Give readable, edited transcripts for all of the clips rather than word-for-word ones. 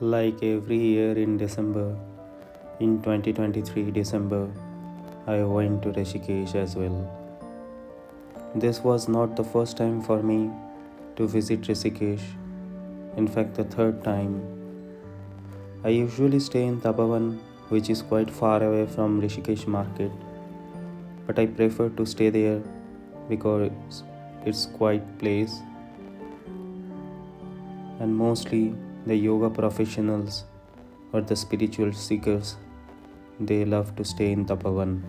Like every year in December, in 2023 December, I went to Rishikesh as well. This was not the first time for me to visit Rishikesh, in fact, the third time. I usually stay in Tapavan, which is quite far away from Rishikesh market, but I prefer to stay there because it's quite place and mostly the yoga professionals or the spiritual seekers they love to stay in Tapavan.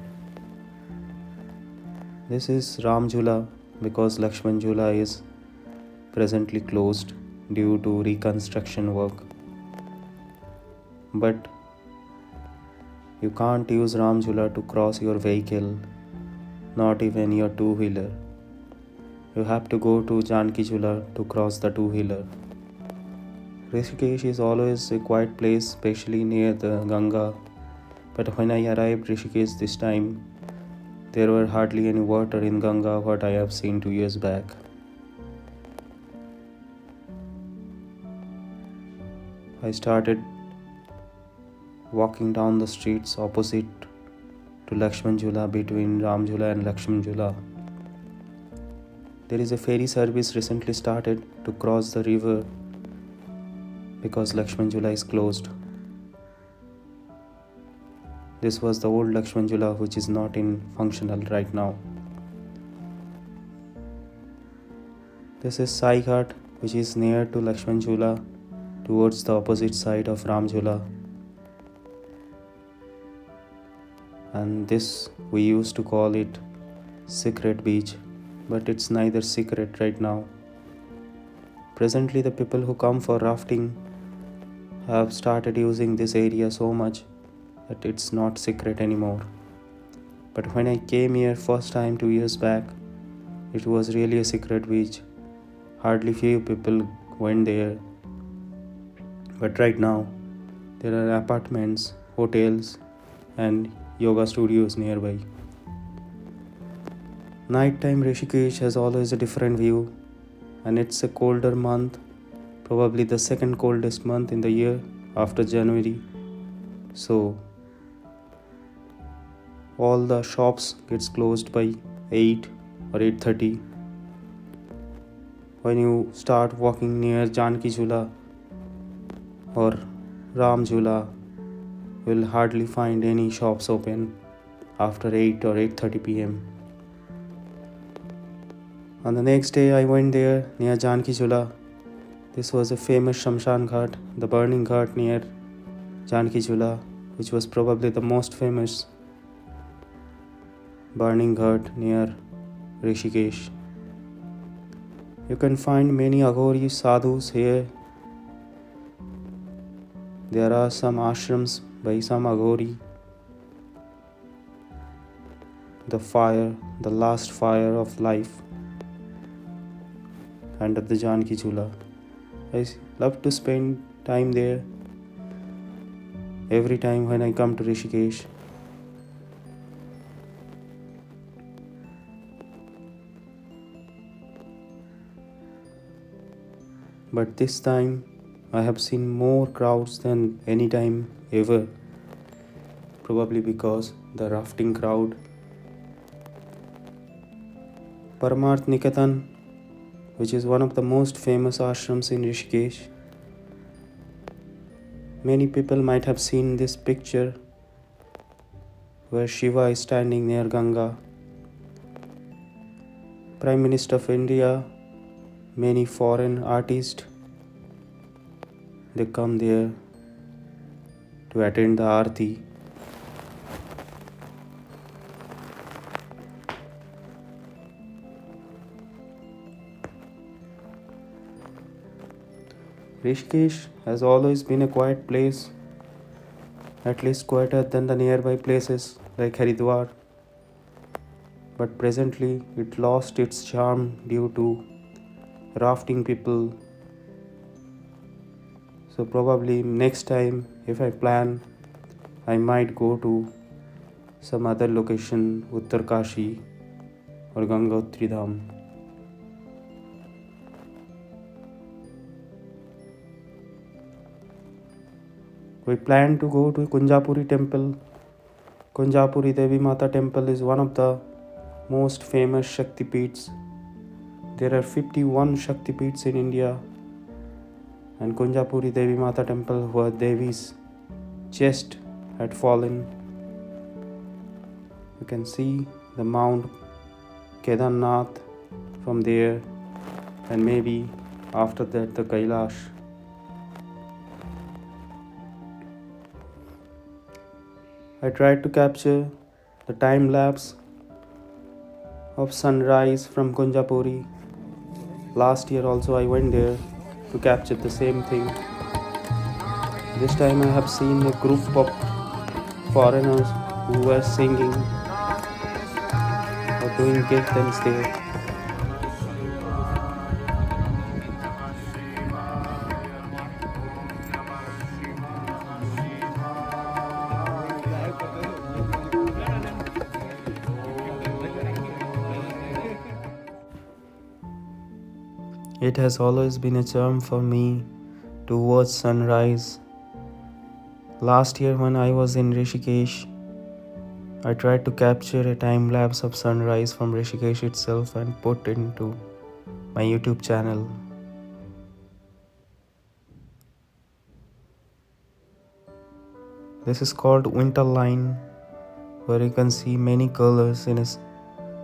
This is Ram Jhula because Lakshman Jhula is presently closed due to reconstruction work. But you can't use Ram Jhula to cross your vehicle, not even your two-wheeler. You have to go to Janki Jhula to cross the two-wheeler. Rishikesh is always a quiet place, especially near the Ganga. But when I arrived Rishikesh this time, there were hardly any water in Ganga what I have seen 2 years back. I started walking down the streets opposite to Lakshman Jhula between Ram Jhula and Lakshman Jhula. There is a ferry service recently started to cross the river because Lakshman Jhula is closed. This was the old Lakshman Jhula which is not in functional right now. This is Sai Ghat which is near to Lakshman Jhula towards the opposite side of Ram Jhula. And this we used to call it Secret Beach, but it's neither secret right now. Presently the people who come for rafting have started using this area so much that it's not secret anymore. But when I came here first time 2 years back, it was really a secret beach. Hardly few people went there. But right now, there are apartments, hotels, and yoga studios nearby. Nighttime Rishikesh has always a different view, and it's a colder month, probably the second coldest month in the year after January. So all the shops gets closed by 8 or 8:30. When you start walking near Janki Jhula or Ram Jhula, you will hardly find any shops open after 8 or 8:30 p.m. On the next day I went there near Janki Jhula. This was a famous Shamshan Ghat, the burning ghat near Janki Jhula, which was probably the most famous burning ghat near Rishikesh. You can find many Aghori sadhus here. There are some ashrams by some Aghori. The fire, the last fire of life under the Janki Jhula. I love to spend time there every time when I come to Rishikesh. But this time I have seen more crowds than any time ever, probably because the rafting crowd. Paramarth Niketan, which is one of the most famous ashrams in Rishikesh. Many people might have seen this picture where Shiva is standing near Ganga. Prime Minister of India, many foreign artists, they come there to attend the Aarti. Rishikesh has always been a quiet place, at least quieter than the nearby places like Haridwar. But presently it lost its charm due to rafting people. So probably next time if I plan, I might go to some other location, Uttarkashi or Gangotri Dham. We plan to go to Kunjapuri temple. Kunjapuri Devi Mata temple is one of the most famous Shakti Peeths. There are 51 Shakti Peeths in India, and Kunjapuri Devi Mata temple where Devi's chest had fallen. You can see the Mount Kedarnath from there, and maybe after that the Kailash. I tried to capture the time lapse of sunrise from Kunjapuri. Last year also I went there to capture the same thing. This time I have seen a group of foreigners who were singing or doing kirtans there. It has always been a charm for me to watch sunrise. Last year when I was in Rishikesh, I tried to capture a time lapse of sunrise from Rishikesh itself and put it into my YouTube channel. This is called Winter Line, where you can see many colors in a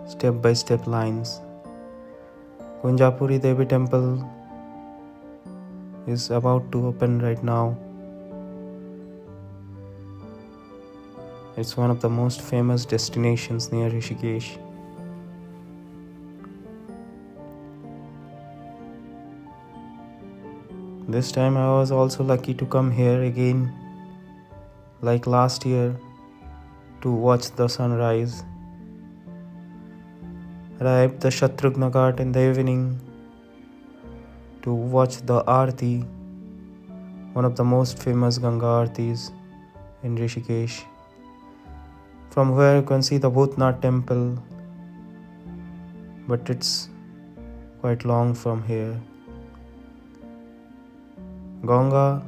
step-by-step lines. Kunjapuri Devi temple is about to open right now. It's one of the most famous destinations near Rishikesh. This time I was also lucky to come here again, like last year, to watch the sunrise. Arrived the Shatrugna Ghat in the evening to watch the Aarti, one of the most famous Ganga Aartis in Rishikesh. From where you can see the Bhutnath temple, but it's quite long from here. Ganga,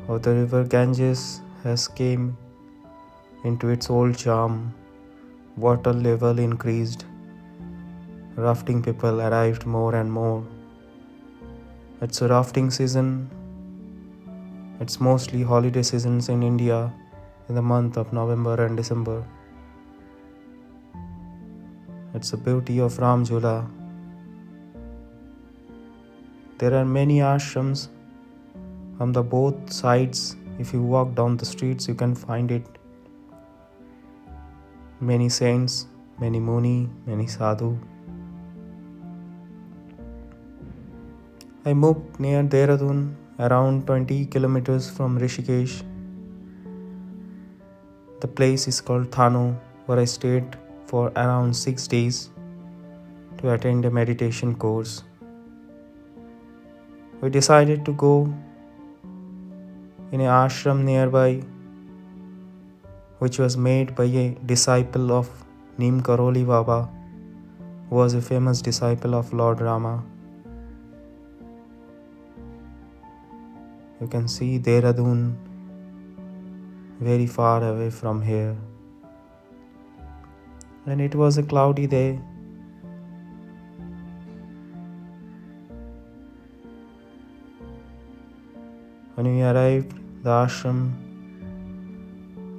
or the river Ganges, has came into its old charm. Water level increased. Rafting people arrived more and more. It's a rafting season. It's mostly holiday seasons in India in the month of November and December. It's the beauty of Ram Jhula. There are many ashrams on the both sides. If you walk down the streets, you can find it. Many saints, many muni, many sadhu. I moved near Dehradun, around 20 kilometers from Rishikesh. The place is called Thano, where I stayed for around 6 days to attend a meditation course. We decided to go in an ashram nearby, which was made by a disciple of Neem Karoli Baba, who was a famous disciple of Lord Rama. You can see Dehradun very far away from here. And it was a cloudy day. When we arrived, the ashram,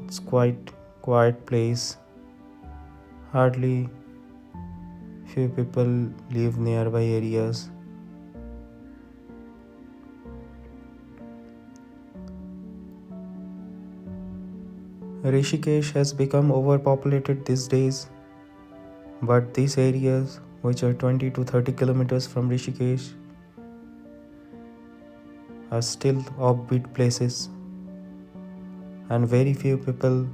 it's quite quiet place. Hardly few people live nearby areas. Rishikesh has become overpopulated these days, but these areas, which are 20 to 30 kilometers from Rishikesh, are still offbeat places, and very few people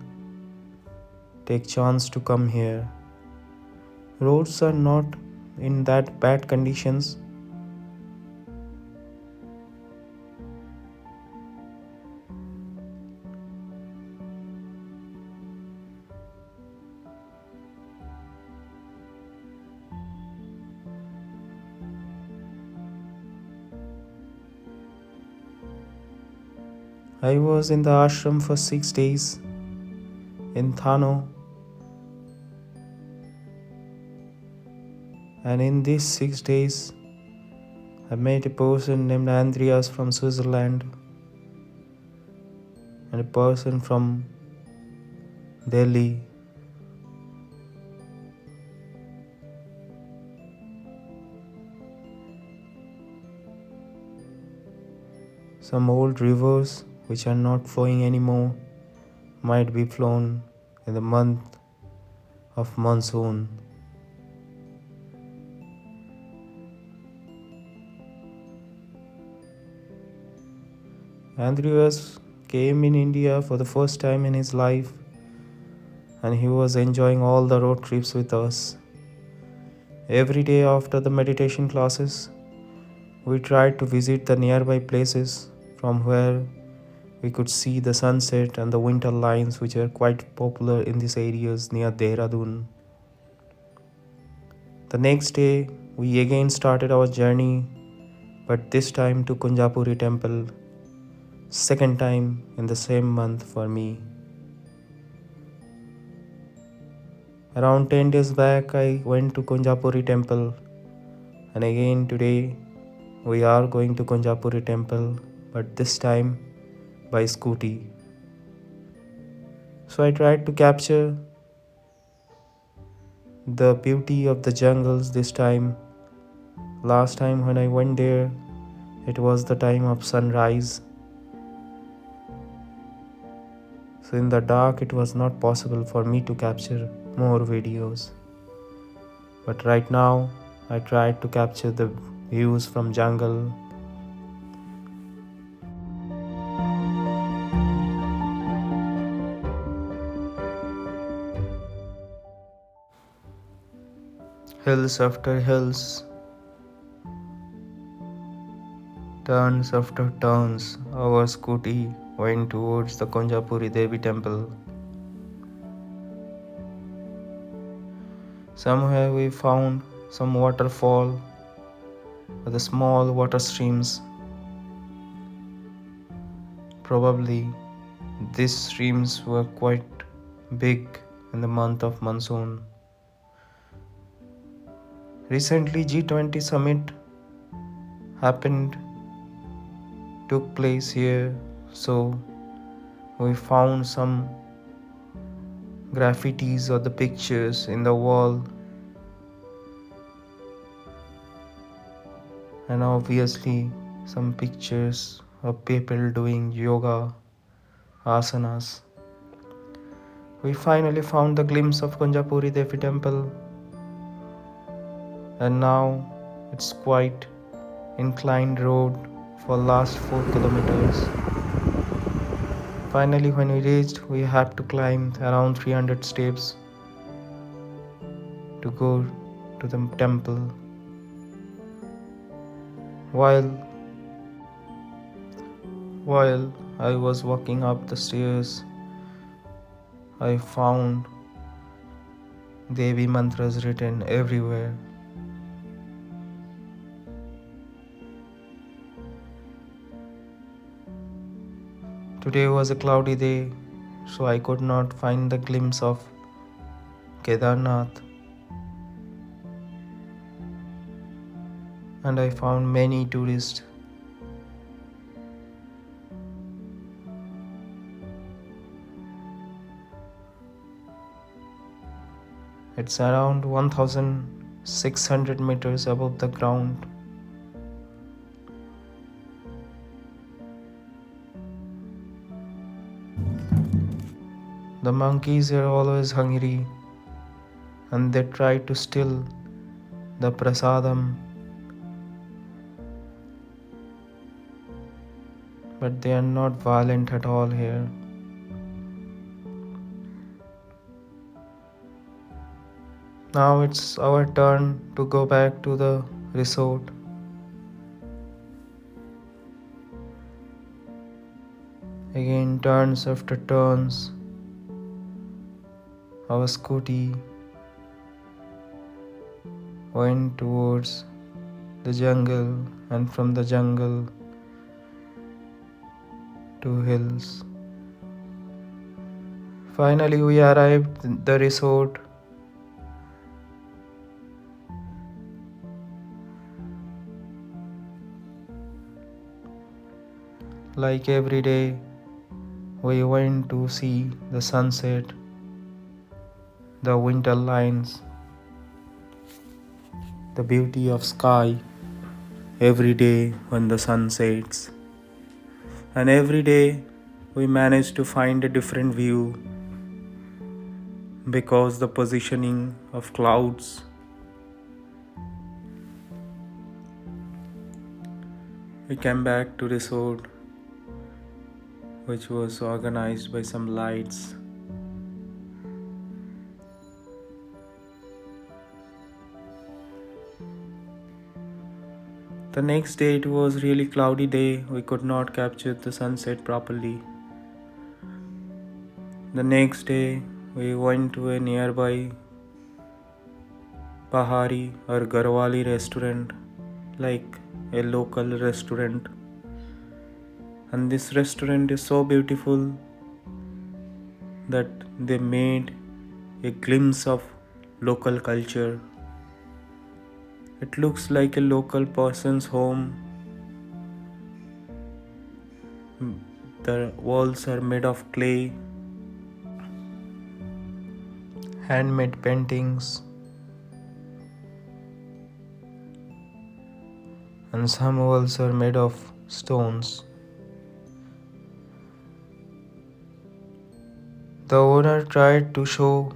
take chance to come here. Roads are not in that bad conditions. I was in the ashram for 6 days in Thano, and in these 6 days, I met a person named Andreas from Switzerland and a person from Delhi. Some old rivers which are not flowing anymore might be flown in the month of monsoon. Andreas came in India for the first time in his life, and he was enjoying all the road trips with us. Every day after the meditation classes, we tried to visit the nearby places from where we could see the sunset and the winter lines, which are quite popular in these areas near Dehradun. The next day, we again started our journey, but this time to Kunjapuri temple, second time in the same month for me. Around 10 days back, I went to Kunjapuri temple, and again today we are going to Kunjapuri temple, but this time by scooty. So I tried to capture the beauty of the jungles this time. Last time when I went there, it was the time of sunrise. So in the dark, it was not possible for me to capture more videos. But right now, I tried to capture the views from jungle. Hills after hills, turns after turns, our scooty went towards the Kunjapuri Devi temple. Somewhere we found some waterfall with the small water streams. Probably these streams were quite big in the month of monsoon. Recently G20 summit took place here, so we found some graffitis or the pictures in the wall, and obviously some pictures of people doing yoga asanas. We finally found the glimpse of Kunjapuri Devi temple, and now it's quite inclined road for last 4 kilometers. Finally, when we reached, we had to climb around 300 steps to go to the temple. While I was walking up the stairs, I found Devi mantras written everywhere. Today was a cloudy day, so I could not find the glimpse of Kedarnath, and I found many tourists. It's around 1600 meters above the ground. The monkeys are always hungry, and they try to steal the prasadam, but they are not violent at all here. Now it's our turn to go back to the resort. Again, turns after turns, our scooty went towards the jungle, and from the jungle to hills. Finally, we arrived at the resort. Like every day, we went to see the sunset, the winter lines, the beauty of sky every day when the sun sets. And every day we managed to find a different view because the positioning of clouds. We came back to resort, which was organized by some lights. The next day it was really cloudy day. We could not capture the sunset properly. The next day we went to a nearby Pahari or Garwali restaurant, like a local restaurant. And this restaurant is so beautiful that they made a glimpse of local culture. It looks like a local person's home. The walls are made of clay, handmade paintings, and some walls are made of stones. The owner tried to show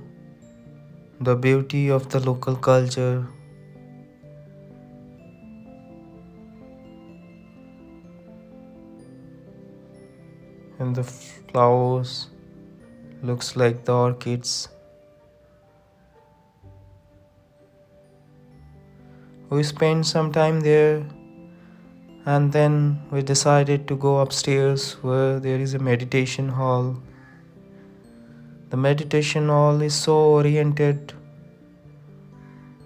the beauty of the local culture. And the flowers looks like the orchids. We spent some time there and then we decided to go upstairs where there is a meditation hall. The meditation hall is so oriented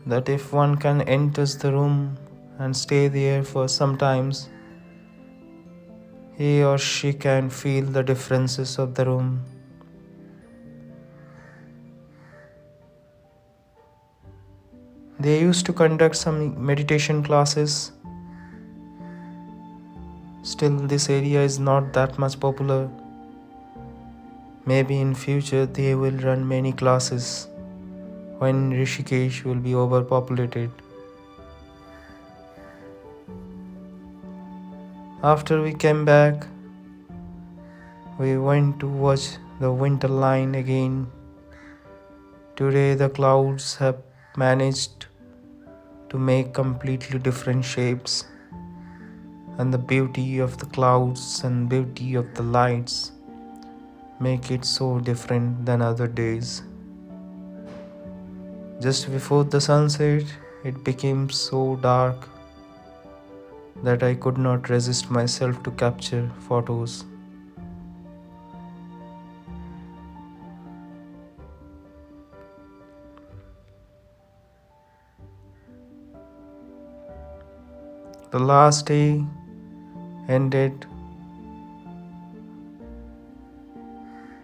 that if one can enter the room and stay there for some times, he or she can feel the differences of the room. They used to conduct some meditation classes. Still, this area is not that much popular. Maybe in future they will run many classes when Rishikesh will be overpopulated. After we came back, we went to watch the winter line again. Today the clouds have managed to make completely different shapes, and the beauty of the clouds and beauty of the lights make it so different than other days. Just before the sunset, it became so dark that I could not resist myself to capture photos. The last day ended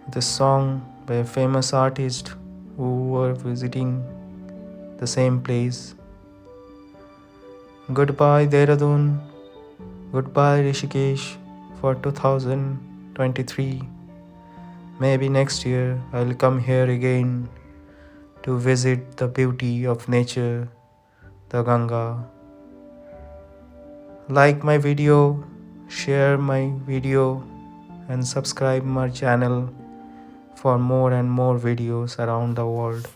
with a song by a famous artist who were visiting the same place. Goodbye Dehradun, goodbye Rishikesh for 2023. Maybe next year I'll come here again to visit the beauty of nature, the Ganga. Like my video, share my video, and subscribe my channel for more and more videos around the world.